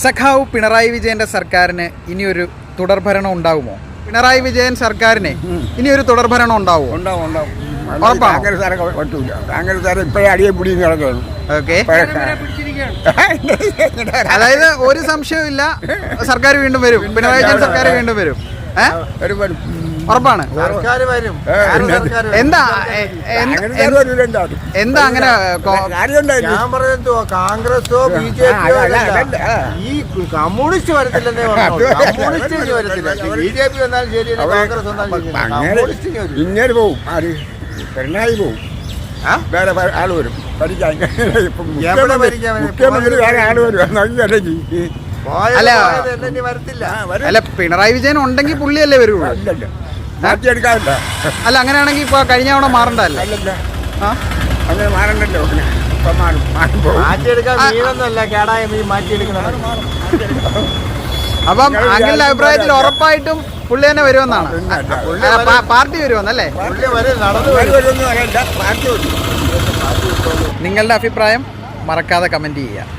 സഖാവ് പിണറായി വിജയന്റെ സർക്കാരിന് ഇനിയൊരു തുടർഭരണം ഉണ്ടാകുമോ? പിണറായി വിജയൻ സർക്കാരിന് ഇനിയൊരു തുടർഭരണം ഉണ്ടാവുമോ? കോൺഗ്രസ് ഇപ്പോഴേ അടിയെ പിടിയും കിടക്കുകയാണ്. ഓക്കെ, അതായത് ഒരു സംശയവും സർക്കാർ വീണ്ടും വരും, പിണറായി വിജയൻ സർക്കാർ വീണ്ടും വരും. ഉറപ്പാണ്. എന്താ എന്താ അങ്ങനെ? ഞാൻ പറഞ്ഞോ, കോൺഗ്രസോ ബി ജെ പിയോ ഈ കമ്മ്യൂണിസ്റ്റ് വരത്തില്ലെന്നേ പറഞ്ഞു. കമ്മ്യൂണിസ്റ്റ് വരത്തില്ല. ബി ജെ പി വന്നാലും ശരി, കോൺഗ്രസ് വന്നാലും ഇങ്ങനെ പോവും. ആര് പിണറായി പോവും, വേറെ ആള് വരും ഭരിക്കാൻ. മുഖ്യമന്ത്രി വേറെ ആള് വരും. അല്ല, പിണറായി വിജയൻ ഉണ്ടെങ്കിൽ പുള്ളിയല്ലേ വരുള്ളൂ. മാറ്റിയെടുക്കാറില്ല. അല്ല, അങ്ങനെയാണെങ്കിൽ ഇപ്പൊ കഴിഞ്ഞ തവണ മാറണ്ടല്ലേ? അങ്ങനെ മാറണ്ടല്ലോ. മാറ്റിയെടുക്കാൻ മീനൊന്നുമല്ല, കേടായ മീൻ മാറ്റിയെടുക്കണം. അപ്പം അങ്ങനെ അഭിപ്രായത്തിൽ ഉറപ്പായിട്ടും പുള്ളി തന്നെ വരുമെന്നാണ്. പാർട്ടി വരുമെന്നല്ലേ? നിങ്ങളുടെ അഭിപ്രായം മറക്കാതെ കമന്റ് ചെയ്യുക.